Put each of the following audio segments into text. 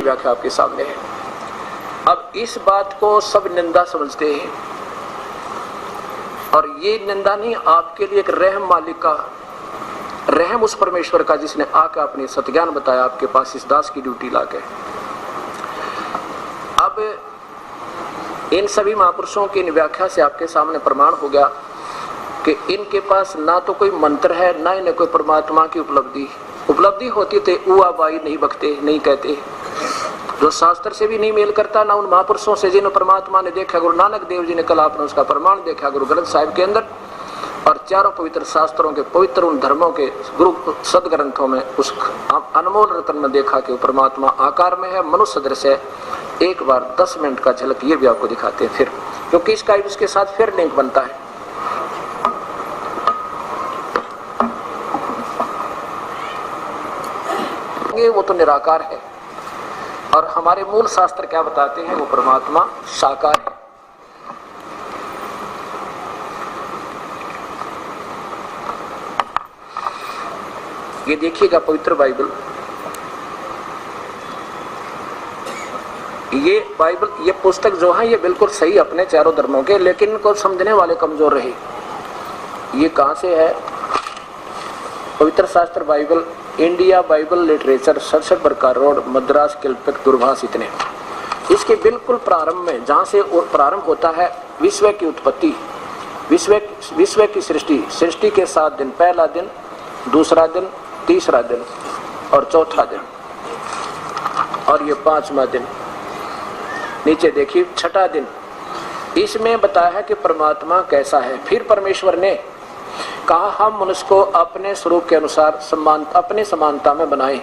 व्याख्या आपके सामने है। अब इस बात को सब निंदा समझते हैं और ये निंदा नहीं, आपके लिए एक रहम मालिक का, रहम उस परमेश्वर का जिसने आकर अपनी सत्ज्ञान बताया आपके पास इस दास की ड्यूटी लाके। अब इन सभी महापुरुषों की व्याख्या से आपके सामने प्रमाण हो गया कि इनके पास ना तो कोई मंत्र है, ना इन्हें कोई परमात्मा की उपलब्धि होती थे उआ बाई नहीं बकते, नहीं कहते, जो शास्त्र से भी नहीं मेल करता, ना उन महापुरुषों से जिन्हें परमात्मा ने देखा। गुरु नानक देव जी ने कल आपने उसका प्रमाण देखा गुरु ग्रंथ साहिब के अंदर, और चारों पवित्र शास्त्रों के पवित्र उन धर्मों के गुरु सदग्रंथों में उस अनमोल रत्न में देखा कि परमात्मा आकार में है, मनुष्य सदृश है। एक बार 10 मिनट का झलक ये भी आपको दिखाते हैं फिर, क्योंकि इसका इसके साथ फिर लिंक बनता है। वो तो निराकार है और हमारे मूल शास्त्र क्या बताते हैं, वो परमात्मा साकार है। ये देखिएगा पवित्र बाइबल, ये बाइबल, ये पुस्तक जो है ये बिल्कुल सही अपने चारों धर्मों के, लेकिन इनको समझने वाले कमजोर रहे। ये कहां से है? पवित्र शास्त्र बाइबल, इंडिया बाइबल लिटरेचर, 67 बरकार रोड, मद्रास, कल्पक, दूरभाष। इतने इसके बिल्कुल प्रारंभ में, जहां से प्रारंभ होता है विश्व की उत्पत्ति, विश्व की सृष्टि के 7 दिन, पहला दिन, दूसरा दिन, तीसरा दिन और चौथा दिन, और ये 5वां दिन। नीचे देखिए 6ठा दिन, इसमें बताया है कि परमात्मा कैसा है। फिर परमेश्वर ने कहा हम मनुष्य को अपने स्वरूप के अनुसार अपने समानता में बनाएं,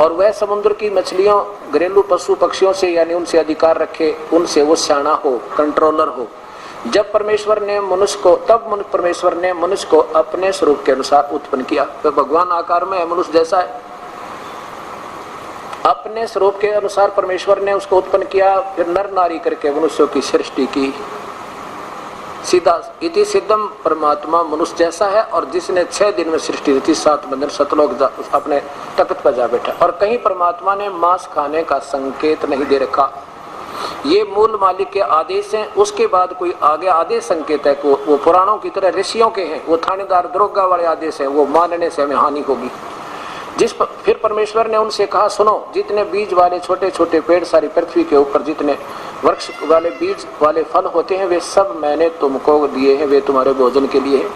और वह समुद्र की मछलियों, घरेलू पशु पक्षियों से यानी उनसे अधिकार रखे, उनसे वो सियाना हो, कंट्रोलर हो। जब परमेश्वर ने मनुष्य को, तब परमेश्वर ने मनुष्य को अपने स्वरूप के अनुसार उत्पन्न किया। तो भगवान आकार में है, मनुष्य जैसा है, अपने स्वरूप के अनुसार परमेश्वर ने उसको उत्पन्न किया। फिर नर नारी करके मनुष्यों की सृष्टि की। सीधा इति सिद्धम, परमात्मा मनुष्य जैसा है, और जिसने 6 दिन में सृष्टि रची, 7वें दिन सतलोक अपने तख्त पर जा बैठा। और कहीं परमात्मा ने मांस खाने का संकेत नहीं दे रखा, ये मूल मालिक के आदेश हैं। उसके बाद कोई आगे आदेश संकेत है, वो पुराणों की तरह ऋषियों के हैं, वो थानेदार दरोगा वाले आदेश हैं, वो मानने से हमें हानि होगी। फिर परमेश्वर ने उनसे कहा सुनो, जितने बीज वाले छोटे छोटे पेड़ सारी पृथ्वी के ऊपर जितने वृक्ष वाले बीज वाले फल होते हैं, वे सब मैंने तुमको दिए हैं, वे तुम्हारे भोजन के लिए हैं।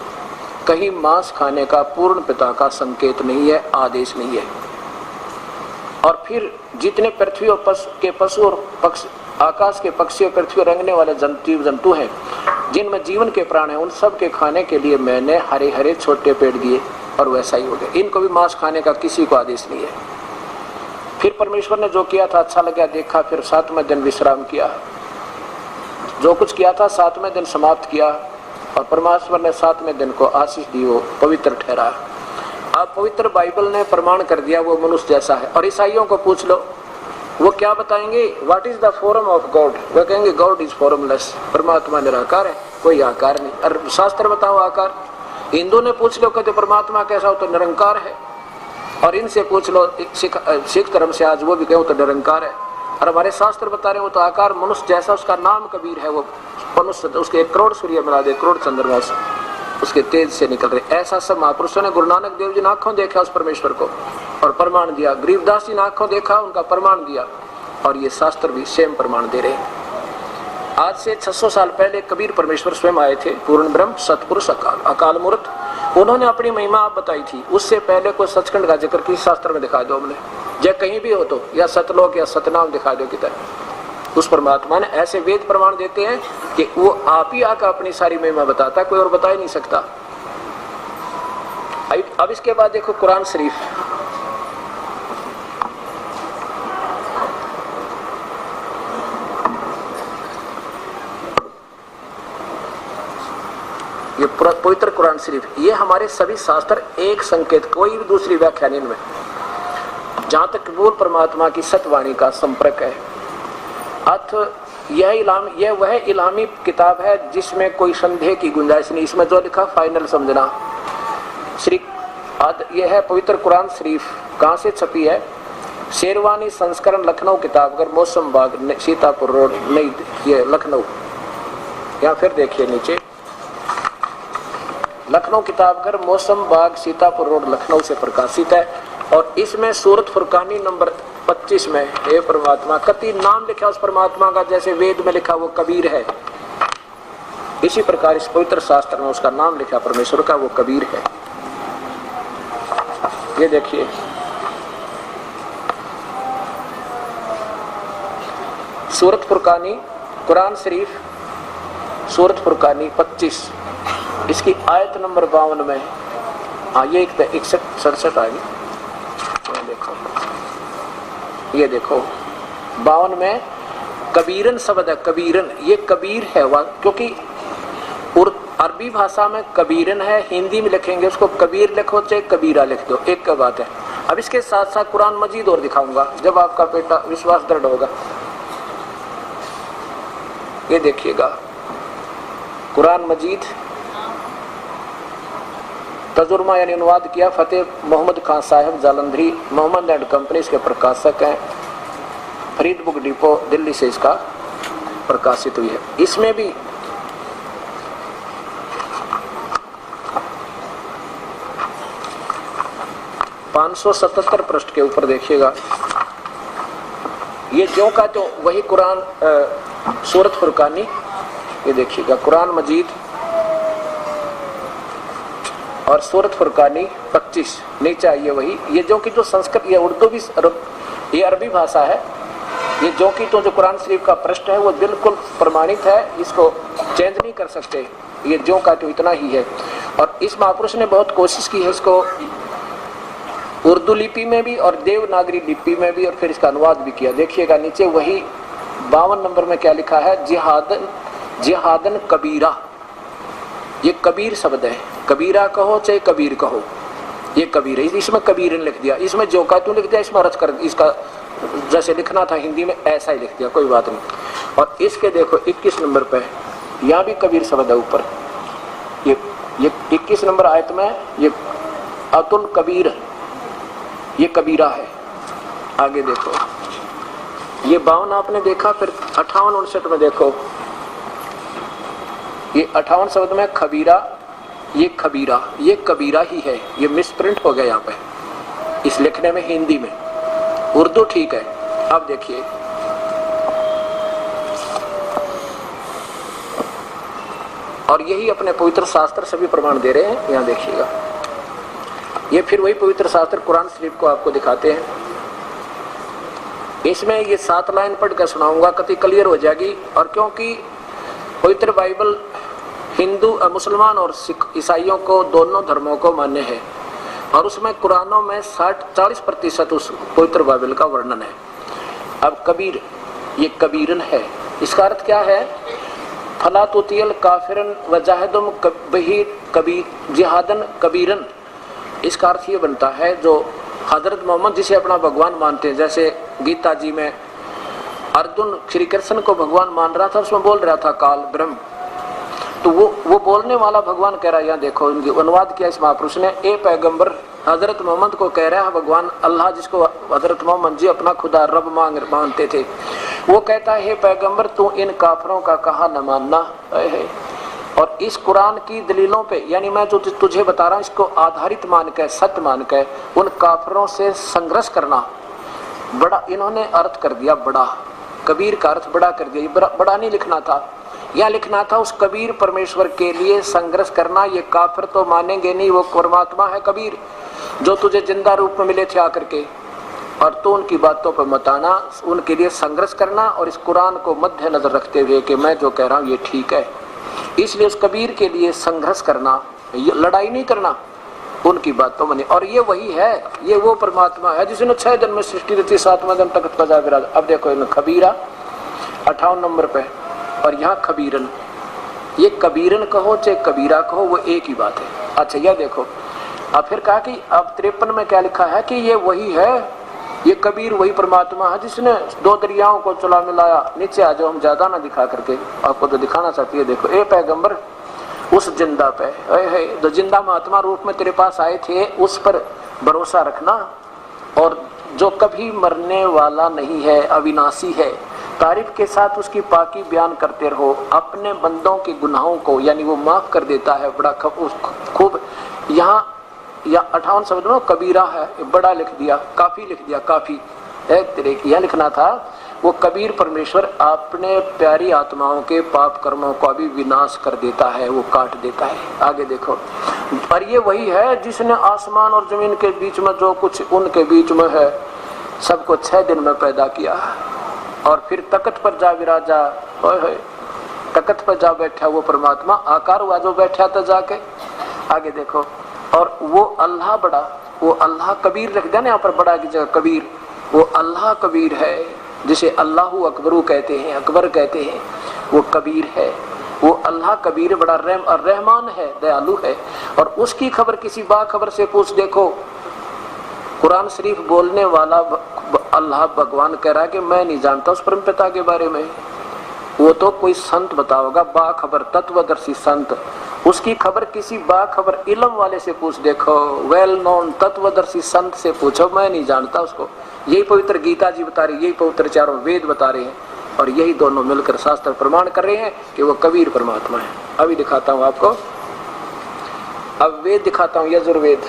कहीं मांस खाने का पूर्ण पिता का संकेत नहीं है, आदेश नहीं है। और फिर जितने पृथ्वी और पशु और पक्षी, आकाश के पक्षी और पृथ्वी रंगने वाले जंतु हैं, जिनमें जीवन के प्राण हैं, उन सब के खाने के लिए मैंने हरे हरे छोटे पेड़ दिए, और वैसा ही हो गया। इनको भी मांस खाने का किसी को आदेश नहीं है। फिर परमेश्वर ने जो किया था अच्छा लगा, देखा, फिर 7वें दिन विश्राम किया। जो कुछ किया था 7वें दिन समाप्त किया, और परमेश्वर ने 7वें दिन को आशीष दी, वो पवित्र ठहरा। अब पवित्र बाइबल ने प्रमाण कर दिया वो मनुष्य जैसा है। और ईसाइयों को पूछ लो, वो क्या बताएंगे? What is the form of God? वो कहेंगे गॉड इज फॉर्मलेस, परमात्मा निराकार है, कोई आकार नहीं। और शास्त्र बताओ आकार। हिंदू ने पूछ लो, कहते परमात्मा कैसा हो? तो निरंकार है। और इनसे पूछ लो सिख धर्म से, आज वो भी कहे तो निरंकार है। और हमारे शास्त्र बता रहे हो तो आकार मनुष्य जैसा, उसका नाम कबीर है। वो मनुष्य, उसके 1 करोड़ सूर्य मिला दे, 1 करोड़ चंद्रमा उसके तेज से निकल रहे। ऐसा सब महापुरुषों ने, गुरु नानक देव जी ने आंखों देखा उस परमेश्वर को और प्रमाण दिया। गरीबदास जी ने आंखों देखा, उनका प्रमाण दिया, और ये शास्त्र भी सेम प्रमाण दे रहे हैं। आज से 600 साल पहले कबीर परमेश्वर स्वयं आए थे, पूर्ण ब्रह्म सतपुरुष अकाल मूर्त। उन्होंने अपनी महिमा आप बताई थी। उससे पहले कोई सचखंड का जिक्र किस शास्त्र में दिखा दो हमने, या कहीं भी हो तो, या सतलोक या सतनाम दिखा दो किधर। उस परमात्मा ने ऐसे वेद प्रमाण देते हैं कि वो आप ही आकर अपनी सारी महिमा बताता, कोई और बता ही नहीं सकता। अब इसके बाद देखो कुरान शरीफ। ये पवित्र कुरान शरीफ, ये हमारे सभी शास्त्र एक संकेत, कोई भी दूसरी व्याख्या नहीं इनमें। जहां तक मूल परमात्मा की सतवाणी का संपर्क है, अर्थ यह वह इलामी किताब है जिसमें कोई संदेह की गुंजाइश नहीं। इसमें जो लिखा फाइनल समझना। यह है पवित्र कुरान शरीफ। कहां से छपी है? शेरवानी संस्करण लखनऊ किताबघर, मौसम बाग, सीतापुर रोड, नई, ये लखनऊ। या फिर देखिए नीचे, लखनऊ किताबघर, मौसम बाग, सीतापुर रोड, लखनऊ से प्रकाशित है। और इसमें सूरत फुरकानी नंबर 25 में हे परमात्मा, कति नाम लिखा उस परमात्मा का, जैसे वेद में लिखा वो कबीर है, इसी प्रकार इस पवित्र शास्त्र में उसका नाम लिखा परमेश्वर का, वो कबीर है। ये देखिए, सूरत फुरकानी, कुरान शरीफ, सूरत फुरकानी 25, इसकी आयत नंबर 52 में, हाँ ये 61-67 आ गई। ये देखो 52 में कबीरन शब्द है, कबीरन, ये कबीर है क्योंकि अरबी भाषा में कबीरन है, हिंदी में लिखेंगे उसको कबीर लिखो चाहे कबीरा लिख दो, एक का बात है। अब इसके साथ साथ कुरान मजीद और दिखाऊंगा जब आपका बेटा विश्वास दृढ़ होगा। ये देखिएगा कुरान मजीद, तजुर्मा यानी अनुवाद किया फतेह मोहम्मद खान साहब जालंधरी, मोहम्मद एंड कंपनी इसके प्रकाशक हैं, फरीद बुक डिपो दिल्ली से इसका प्रकाशित हुई है। इसमें भी (577) पृष्ठ के ऊपर देखिएगा, ये जो का तो वही कुरान सूरत फुरकानी, ये देखिएगा कुरान मजीद और सूरत फुरकानी 25 नीचे आइए वही, ये जो कि तो संस्कृत, ये उर्दू भी, ये अरबी भाषा है, ये जो कि तो जो कुरान शरीफ का पृष्ठ है वो बिल्कुल प्रमाणित है, इसको चेंज नहीं कर सकते, ये जो का तो इतना ही है। और इस महापुरुष ने बहुत कोशिश की है इसको उर्दू लिपि में भी और देवनागरी लिपि में भी, और फिर इसका अनुवाद भी किया। देखिएगा नीचे वही 52 नंबर में क्या लिखा है, जिहादन, जिहादन कबीरा, ये कबीर शब्द है, कबीरा कहो चाहे कबीर कहो, ये कबीर है, इसमें कबीरन लिख दिया, इसमें जो का तू लिख दिया, इसमें रच कर, इसका जैसे लिखना था हिंदी में ऐसा ही लिख दिया, कोई बात नहीं। और इसके देखो 21 नंबर पे यहाँ भी कबीर शब्द है ऊपर, ये 21 नंबर आयत में ये अतुल कबीर, ये कबीरा है। आगे देखो ये 52 आपने देखा, फिर 58-59 में देखो, ये 58 शब्द में खबीरा, ये खबीरा, ये कबीरा ही है, ये मिसप्रिंट हो गया यहाँ पे इस लिखने में, हिंदी में, उर्दू ठीक है। अब देखिए और यही अपने पवित्र शास्त्र से भी प्रमाण दे रहे हैं, यहाँ देखिएगा, ये फिर वही पवित्र शास्त्र कुरान शरीफ को आपको दिखाते हैं। इसमें ये 7 लाइन पढ़ कर सुनाऊंगा, कति क्लियर हो जाएगी। और क्योंकि पवित्र बाइबल हिंदू, मुसलमान और सिख ईसाइयों को, दोनों धर्मों को मान्य है, और उसमें कुरानों में 40% उस पवित्र बाइबल का वर्णन है। अब कबीर, ये कबीरन है, इसका अर्थ क्या है, फला तुतियल काफिरन वजाहिदुम कबीर जिहादन कबीरन, इसका अर्थ ये बनता है जो हजरत मोहम्मद जिसे अपना भगवान मानते हैं, जैसे गीता जी में अर्जुन श्री कृष्ण को भगवान मान रहा था, उसमें बोल रहा था काल ब्रह्म, तो वो बोलने वाला भगवान कह रहा है, यहाँ देखो इनकी अनुवाद किया इस महापुरुष ने, ए पैगंबर हजरत मोहम्मद को कह रहा है भगवान अल्लाह, जिसको हजरत मोहम्मद जी अपना खुदा रब मानते थे, वो कहता है हे पैगंबर तू इन काफरों का कहा न मानना है। और इस कुरान की दलीलों पे, यानी मैं जो तुझे बता रहा हूँ इसको आधारित मान के, सत्य मान के उन काफरों से संघर्ष करना, बड़ा इन्होंने अर्थ कर दिया, बड़ा कबीर का अर्थ बड़ा कर दिया, बड़ा नहीं लिखना था, या लिखना था उस कबीर परमेश्वर के लिए संघर्ष करना। ये काफिर तो मानेंगे नहीं, वो परमात्मा है कबीर जो तुझे जिंदा रूप में मिले थे आकर के, और तो उनकी बातों पर मत आना, उनके लिए संघर्ष करना, और इस कुरान को मध्य नजर रखते हुए कि मैं जो कह रहा हूँ ये ठीक है, इसलिए उस कबीर के लिए संघर्ष करना, लड़ाई नहीं करना, उनकी बातों में। और ये वही है, ये वो परमात्मा है जिसने 6 दिन में सृष्टि रची, 7वें दिन तख्त पर जा विराज। अब देखो इन खबीरा 58 नंबर पे, और यहाँ खबीरन, ये कबीरन कहो चाहे कबीरा कहो वो एक ही बात है। अच्छा यह देखो, अब फिर कहा कि अब 53 में क्या लिखा है कि ये वही है, ये कबीर वही परमात्मा है जिसने 2 दरियाओं को चला मिलाया। नीचे आ जाओ, हम ज्यादा ना दिखा करके, आपको तो दिखाना चाहती है। देखो ए पैगंबर उस जिंदा पे, जो जिंदा महात्मा रूप में तेरे पास आए थे, उस पर भरोसा रखना, और जो कभी मरने वाला नहीं है, अविनाशी है। तारीफ के साथ उसकी पाकी बयान करते रहो। अपने बंदों के गुनाहों को यानी वो माफ कर देता है। बड़ा खूब यहाँ या 58 शब्द में कबीरा है, बड़ा लिख दिया, काफी लिख दिया, काफी तेरे यह लिखना था। वो कबीर परमेश्वर अपने प्यारी आत्माओं के पाप कर्मों का भी विनाश कर देता है, वो काट देता है। आगे देखो, और ये वही है जिसने आसमान और जमीन के बीच में जो कुछ उनके बीच में है सबको 6 दिन में पैदा किया और फिर तख्त पर जा विराजा। तख्त पर जा बैठा वो परमात्मा, आकार हुआ जो बैठा था जाके। आगे देखो, और वो अल्लाह बड़ा, वो अल्लाह कबीर रख दिया ना यहाँ पर, बड़ा की जगह कबीर, वो अल्लाह कबीर है जिसे अल्लाहु अकबरू कहते हैं, अकबर कहते हैं, वो कबीर है। वो अल्लाह कबीर बड़ा रहमान है, दयालु है। और उसकी खबर किसी बाखबर से पूछ देखो। कुरान शरीफ बोलने वाला अल्लाह भगवान कह रहा है कि मैं नहीं जानता उस परम पिता के बारे में, वो तो कोई संत बताओगा, बाखबर तत्वदर्शी संत। उसकी खबर किसी बाखबर इल्म वाले से पूछ देखो, वेल नोन तत्वदर्शी संत से पूछो, मैं नहीं जानता उसको। यही पवित्र गीता जी बता रही, यही पवित्र चारों वेद बता रहे हैं, और यही दोनों मिलकर शास्त्र प्रमाण कर रहे हैं कि वो कबीर परमात्मा है। अभी दिखाता हूं आपको, अब वेद दिखाता हूं, यजुर्वेद।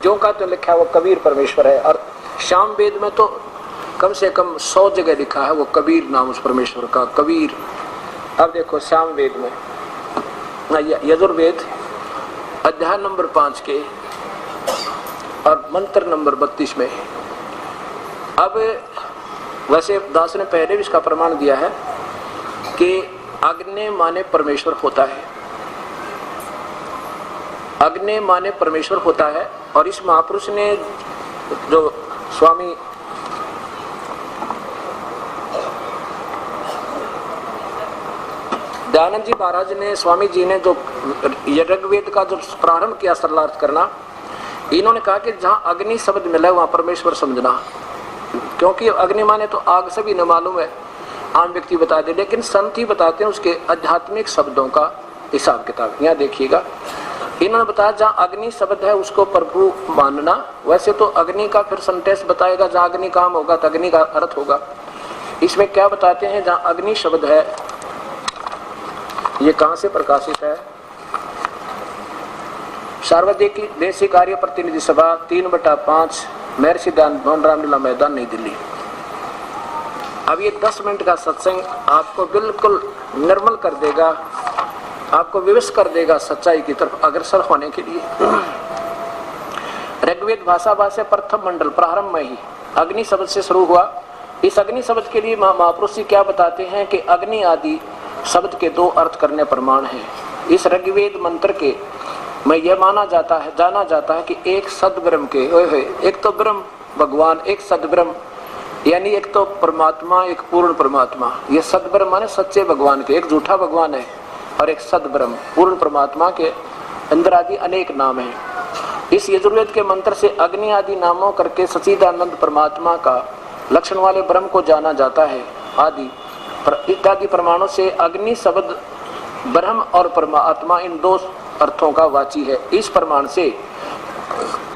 जो का तो लिखा है वो कबीर परमेश्वर है, और शाम वेद में तो कम से कम 100 जगह लिखा है वो कबीर नाम उस परमेश्वर का, कबीर। अब देखो शाम वेद में, यजुर्वेद अध्याय नंबर 5 के और मंत्र नंबर 32 में। अब वैसे दास ने पहले भी इसका प्रमाण दिया है कि अग्नि माने परमेश्वर होता है, अग्नि माने परमेश्वर होता है। और इस महापुरुष ने जो स्वामी दयानंद जी महाराज ने, स्वामी जी ने जो ऋग्वेद का जो प्रारंभ किया सरलार्थ करना, इन्होंने कहा कि जहाँ अग्नि शब्द मिला वहाँ परमेश्वर समझना, क्योंकि अग्नि माने तो आग से भी न मालूम है, आम व्यक्ति बता दे, लेकिन संत ही बताते हैं उसके आध्यात्मिक शब्दों का हिसाब किताब। यहाँ देखिएगा, इन्होंने बताया जहाँ अग्नि शब्द है उसको प्रभु मानना। वैसे तो अग्नि का फिर संदेश बताएगा, जहाँ अग्नि काम होगा तो अग्नि का अर्थ होगा। इसमें क्या बताते हैं, जहाँ अग्नि शब्द है, ये कहां से प्रकाशित है, सार्वदेशी देशी कार्य प्रतिनिधि सभा 3/5 महर्षि दयानंद भवन रामलीला मैदान नई दिल्ली। अब ये 10 मिनट का सत्संग आपको बिल्कुल निर्मल कर देगा, आपको विवश कर देगा सच्चाई की तरफ अग्रसर होने के लिए। ऋग्वेद भाषा भाषा प्रथम मंडल प्रारंभ में ही अग्नि शब्द से शुरू हुआ। इस अग्नि शब्द के लिए महापुरुष जी क्या बताते हैं कि अग्नि आदि शब्द के 2 अर्थ करने प्रमाण है। इस ऋग्वेद मंत्र के में यह जाना जाता है कि एक सद्ब्रह्म के, एक तो ब्रह्म भगवान, एक सद्ब्रह्म यानी एक तो परमात्मा, एक पूर्ण परमात्मा। ये सद्ब्रह्म माने सच्चे भगवान के, एक झूठा भगवान है और एक सद्ब्रह्म पूर्ण परमात्मा के अंदर आदि अनेक नाम हैं। इस यजुर्वेद के मंत्र से अग्नि आदि नामों करके सच्चिदानंद परमात्मा का लक्षण वाले ब्रह्म को जाना जाता है। आदि इत्यादि प्रमाणों से अग्नि शब्द ब्रह्म और परमात्मा इन 2 अर्थों का वाची है। इस प्रमाण से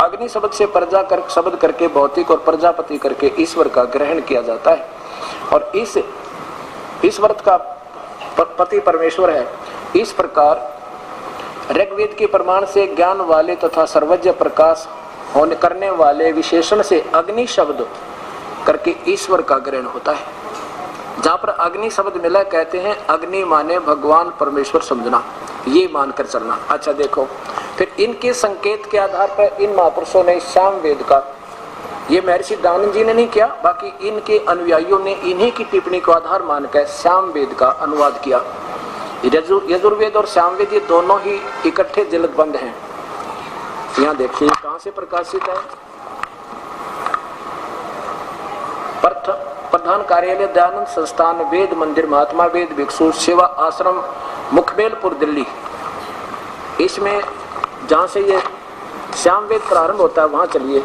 अग्नि शब्द से प्रजा कर शब्द करके भौतिक और प्रजापति करके ईश्वर का ग्रहण किया जाता है, और इस व्रत का पति परमेश्वर है। इस प्रकार ऋग्वेद के प्रमाण से ज्ञान वाले तथा सर्वज्ञ प्रकाश होने करने वाले विशेषण से अग्नि शब्द करके ईश्वर का ग्रहण होता है। जहाँ पर अग्नि शब्द मिला कहते हैं अग्नि माने भगवान परमेश्वर समझना, ये मानकर चलना। अच्छा देखो, फिर इनके संकेत के आधार पर इन महापुरुषों ने साम वेद का, ये महर्षि दयानंद जी ने नहीं किया, बाकी इनके अनुयायियों ने इन्हीं की टिप्पणी को आधार मानकर साम वेद का अनुवाद किया। यजुर्वेद और साम वेद ये दोनों ही इकट्ठे जलदबंद हैं। यहाँ देखिए कहाँ से प्रकाशित है, प्रधान कार्यालय दयानंद संस्थान वेद मंदिर महात्मा वेद भिक्षु सेवा आश्रम मुखबेलपुर दिल्ली। इसमें जहाँ से ये श्याम वेद प्रारंभ होता है वहाँ चलिए,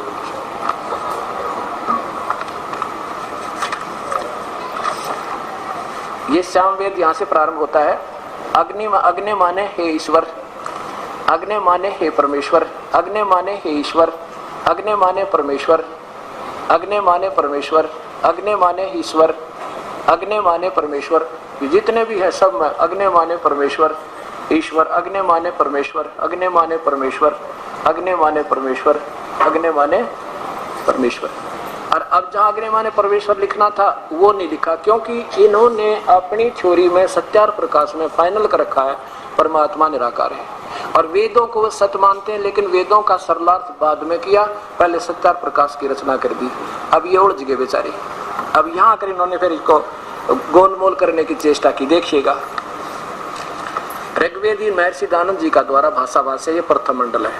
ये सामवेद यहाँ से प्रारंभ होता है। अग्नि माने हे ईश्वर, अग्नि माने हे परमेश्वर, अग्नि माने हे ईश्वर, अग्नि माने परमेश्वर, अग्नि माने परमेश्वर, अग्नि माने ईश्वर, अग्नि माने परमेश्वर। जितने भी है सब में अग्नि माने परमेश्वर ईश्वर, अग्नि माने परमेश्वर, अग्नि माने परमेश्वर, अग्नि माने परमेश्वर, अग्नि माने परमेश्वर। और अब जहाँ अग्नि माने परमेश्वर लिखना था वो नहीं लिखा, क्योंकि इन्होंने अपनी थ्योरी में सत्यार प्रकाश में फाइनल कर रखा है परमात्मा निराकार है। और वेदों को वो सत्य मानते हैं, लेकिन वेदों का सरलार्थ बाद में किया, पहले सत्यार प्रकाश की रचना कर दी। अब ये उलझ गए बेचारे। अब यहाँ आकर इन्होंने फिर इसको गोलमोल करने की चेष्टा की। देखिएगा, ऋग्वेदी महर्षि दानव जी का द्वारा भाषा भाष्य ये प्रथम मंडल है।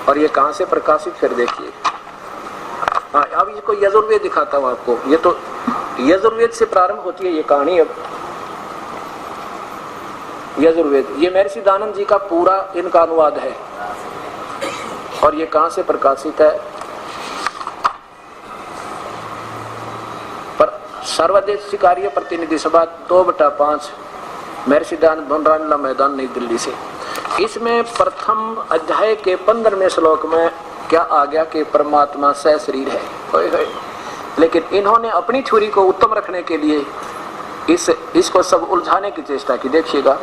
और ये कहां से प्रकाशित, फिर देखिए। हाँ, अब इसको यजुर्वेद दिखाता हूं आपको। ये तो यजुर्वेद से प्रारंभ होती है ये कहानी। अब यजुर्वेद, ये महर्षि दानव जी का पूरा इनका अनुवाद है। और ये कहां से प्रकाशित है, पर सर्वदेशीय कार्य प्रतिनिधि सभा 2/5 महर्षि दानव भवनरामलीला मैदान नई दिल्ली से। इसमें प्रथम अध्याय के 15वें श्लोक में क्या आ गया कि परमात्मा सशरीर है। होए होए। लेकिन इन्होंने अपनी थ्योरी को उत्तम रखने के लिए इसको सब उलझाने की चेष्टा की। देखिएगा,